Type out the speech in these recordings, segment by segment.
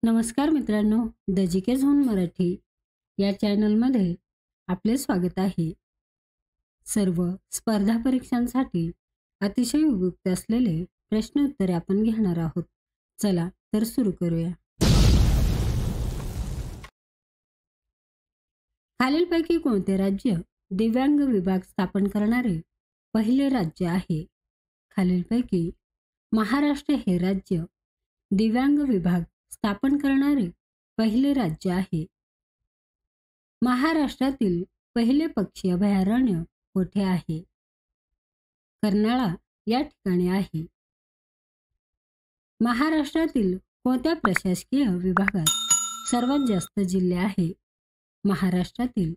नमस्कार मित्रांनो, the GK. Zone Marathi या चॅनलमध्ये आपले स्वागत आहे. सर्व स्पर्धा परीक्षांसाठी अतिशय उपयुक्त असलेले प्रश्न उत्तरे आपण घेणार आहोत. चला तर सुरू करूया. खालीलपैकी कोणते राज्य दिव्यांग विभाग स्थापन करणारे पहिले राज्य आहे? खालीलपैकी महाराष्ट्र हे राज्य दिव्यांग विभाग स्थापन करणारे पहिले राज्य आहे. महाराष्ट्रातील पहिले पक्षी अभयारण्य कोठे आहे? कर्नाळा या ठिकाणी आहे. महाराष्ट्रातील कोणत्या प्रशासकीय विभागात सर्वात जास्त जिल्हे आहे? महाराष्ट्रातील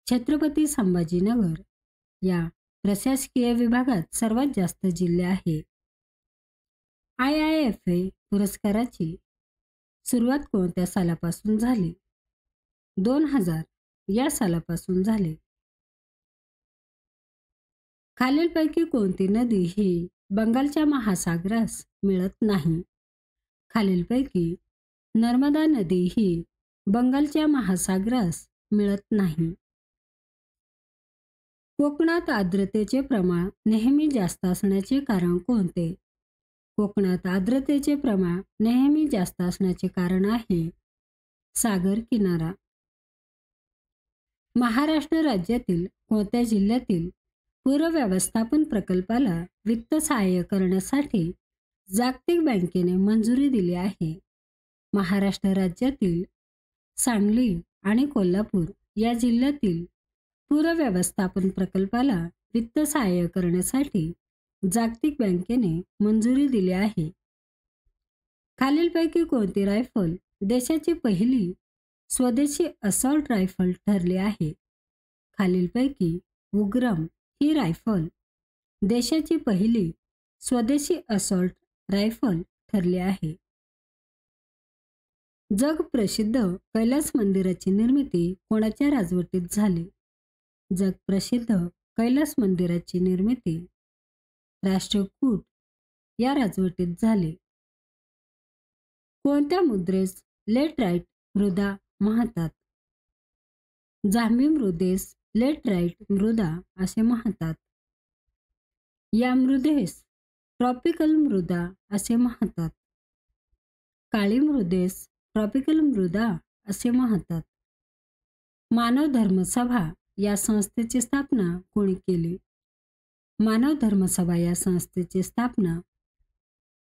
छत्रपती संभाजीनगर या प्रशासकीय विभागात सर्वात जास्त जिल्हे आहे. IIFA पुरस्काराची सुरुवात कोणत्या सालापासून झाली? 2000 या सालापासून झाली. खालीलपैकी कोणती नदी ही बंगालच्या महासागरास मिळत नाही? खालीलपैकी नर्मदा नदी ही बंगालच्या महासागरास मिळत नाही. कोकणात आर्द्रतेचे प्रमाण नेहमी जास्त असण्याचे कारण कोणते? कोकणात आर्द्रतेचे प्रमाण नेहमी जास्त असण्याचे कारण आहे सागर किनारा. महाराष्ट्र राज्यातील कोणत्या जिल्ह्यातील पूर व्यवस्थापन प्रकल्पाला वित्त सहाय्य करण्यासाठी जागतिक बँकेने मंजुरी दिली आहे? महाराष्ट्र राज्यातील सांगली आणि कोल्हापूर या जिल्ह्यातील पूर व्यवस्थापन प्रकल्पाला वित्त सहाय्य करण्यासाठी जागतिक बँकेने मंजुरी दिली आहे. खालीलपैकी कोणती रायफल देशाची पहिली स्वदेशी असॉल्ट रायफल ठरली आहे? खालीलपैकी उग्रम ही रायफल देशाची पहिली स्वदेशी असॉल्ट रायफल ठरली आहे. जगप्रसिद्ध कैलास मंदिराची निर्मिती कोणाच्या राजवटीत झाली? जगप्रसिद्ध कैलास मंदिराची निर्मिती राष्ट्रकूट या राजवटीत झाली. कोणत्या मुद्रेस लेटराइट मृदा म्हणतात? जांभी मृदेस लेटराइट मृदा असे म्हणतात. या मृदेस ट्रॉपिकल मृदा असे म्हणतात. काळी मृदेस ट्रॉपिकल मृदा असे म्हणतात. मानव धर्म सभा या संस्थेची स्थापना कोणी केली? मानव धर्म सभा या संस्थेची स्थापना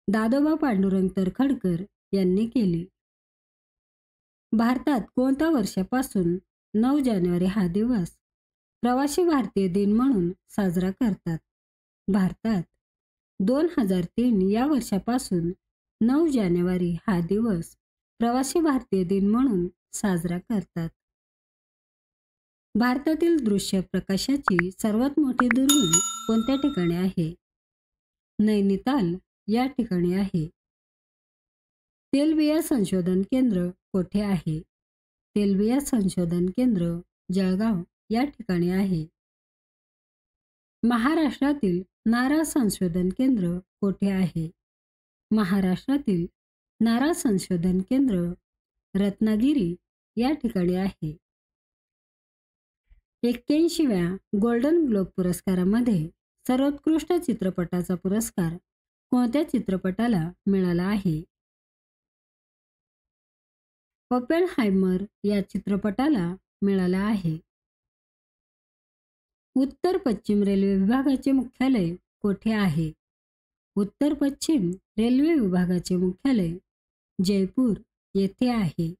दादोबा पांडुरंग तरखडकर यांनी केली. भारतात कोणत्या वर्षापासून 9 जानेवारी हा दिवस प्रवासी भारतीय दिन म्हणून साजरा करतात? भारतात 2003 या वर्षापासून 9 जानेवारी हा दिवस प्रवासी भारतीय दिन म्हणून साजरा करतात. भारतातील दृश्य प्रकाशाची सर्वात मोठी दुर्बीण कोणत्या ठिकाणी आहे? नैनिताल या ठिकाणी आहे. तेलबिया संशोधन केंद्र कोठे आहे? तेलबिया संशोधन केंद्र जळगाव या ठिकाणी आहे. महाराष्ट्रातील नारळ संशोधन केंद्र कोठे आहे? महाराष्ट्रातील नारळ संशोधन केंद्र रत्नागिरी या ठिकाणी आहे. 81व्या गोल्डन ग्लोब पुरस्कारामध्ये सर्वोत्कृष्ट चित्रपटाचा पुरस्कार कोणत्या चित्रपटाला मिळाला आहे? ओपेनहायमर या चित्रपटाला मिळाला आहे. उत्तर पश्चिम रेल्वे विभागाचे मुख्यालय कोठे आहे? उत्तर पश्चिम रेल्वे विभागाचे मुख्यालय जयपूर येथे आहे.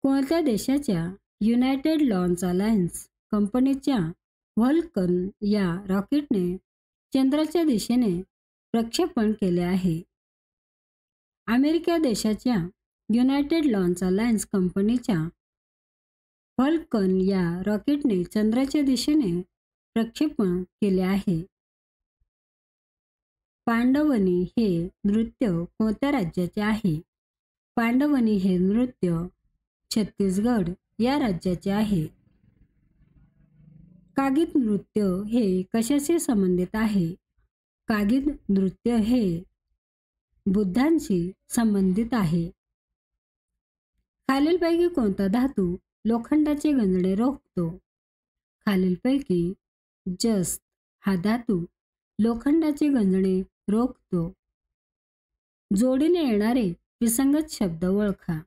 कोणत्या देशाच्या युनायटेड लॉन्च अलायन्स कंपनीच्या व्हॉल्कन या रॉकेटने चंद्राच्या दिशेने प्रक्षेपण केले आहे? अमेरिका देशाच्या युनायटेड लॉन्च अलायन्स कंपनीच्या व्हॉल्कन या रॉकेटने चंद्राच्या दिशेने प्रक्षेपण केले आहे. पांडवनी हे नृत्य कोणत्या राज्याचे आहे? पांडवनी हे नृत्य छत्तीसगड या राज्याचे आहे. कागिद नृत्य हे कशाशी संबंधित आहे? कागिद नृत्य हे बुद्धांशी संबंधित आहे. खालीलपैकी कोणता धातू लोखंडाचे गंजणे रोखतो? खालीलपैकी जस्त हा धातू लोखंडाचे गंजणे रोखतो. जोडीने येणारे विसंगत शब्द ओळखा.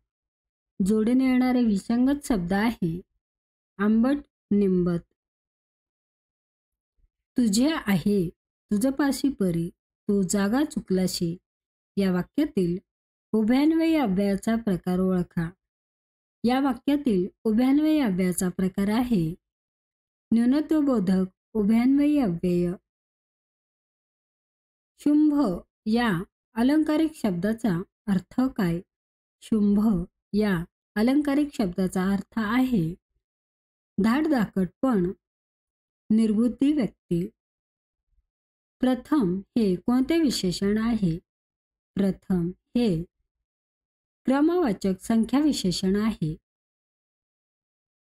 जोडीने येणारे विसंगत शब्द आहे आंबट, निंबट. तुझे आहे तुझपाशी परी, तू जागा चुकलाशी या वाक्यातील उभयान्वयी अव्ययाचा प्रकार ओळखा. या वाक्यातील उभयान्वयी अव्ययाचा प्रकार आहे न्यूनत्वबोधक उभयान्वयी अव्यय. शुंभ या अलंकारिक शब्दाचा अर्थ काय? शुंभ या अलंकारिक शब्दाचा अर्थ आहे धाडधाकटपण, निर्बुद्धी व्यक्ती. प्रथम हे कोणते विशेषण आहे? प्रथम हे क्रमवाचक संख्या विशेषण आहे.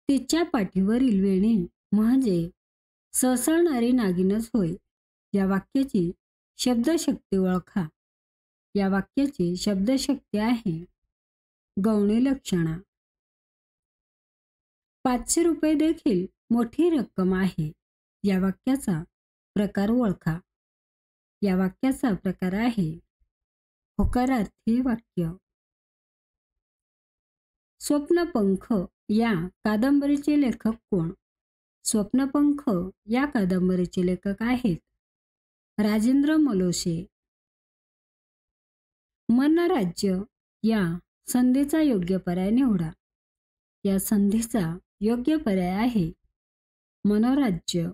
तिच्या पाठीवरील वेणी म्हणजे सळसळणारी नागिनच होय. या वाक्याची शब्दशक्ती ओळखा. या वाक्याची शब्दशक्ती आहे गौणी लक्षणा. 500 रुपये देखील मोठी रक्कम आहे. या वाक्याचा प्रकार ओळखा. या वाक्याचा प्रकार आहे होकारार्थी वाक्य. स्वप्नपंख या कादंबरीचे लेखक कोण? स्वप्नपंख या कादंबरीचे लेखक आहेत राजेंद्र मलोशे. मनराज्य या संधीचा योग्य पर्याय निवडा. या संधीचा योग्य पर्याय आहे मनोराज्य.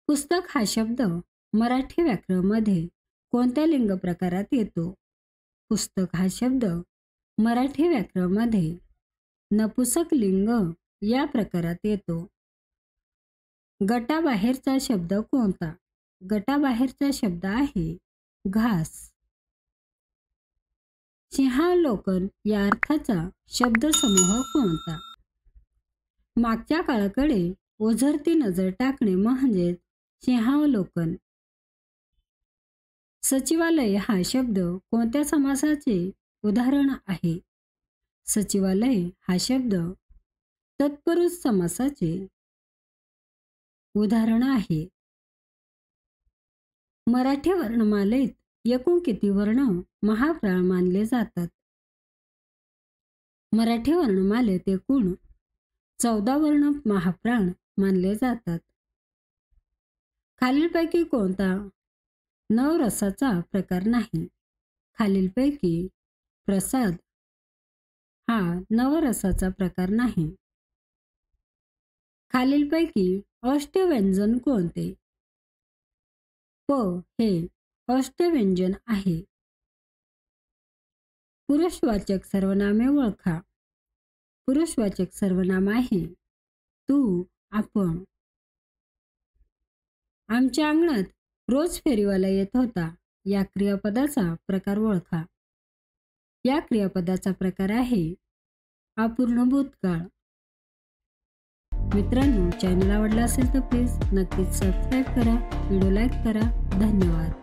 पुस्तक हा शब्द मराठी व्याकरणामध्ये कोणत्या लिंग प्रकारात येतो? पुस्तक हा शब्द मराठी व्याकरणामध्ये नपुसक लिंग या प्रकारात येतो. गटाबाहेरचा शब्द कोणता? गटाबाहेरचा शब्द आहे घास. सिंहावलोकन या अर्थाचा शब्दसमूह कोणता? मागच्या काळाकडे ओझरती नजर टाकणे म्हणजेच सिंहावलोकन. सचिवालय हा शब्द कोणत्या समासाचे उदाहरण आहे? सचिवालय हा शब्द तत्पुरुष समासाचे उदाहरण आहे. मराठी वर्णमालेत एकूण किती वर्ण महाप्राण मानले जातात? मराठी वर्णमालेत एकूण 14 वर्ण महाप्राण मानले जातात. खालीलपैकी कोणता नवरसाचा प्रकार नाही? खालीलपैकी प्रसाद हा नवरसाचा प्रकार नाही. खालीलपैकी अष्टव्यंजन कोणते? प हे अष्टव्यंजन आहे. पुरुषवाचक सर्वनामे ओळखा. पुरुषवाचक सर्वनाम आहे तू, आपण. आमच्या अंगणात रोज फेरीवाला येत होता. या क्रियापदाचा प्रकार ओळखा. या क्रियापदाचा प्रकार आहे अपूर्ण भूतकाळ. मित्रांनो, चॅनल आवडला असेल तर प्लीज नक्कीच सबस्क्राईब करा, व्हिडिओ लाईक करा. धन्यवाद.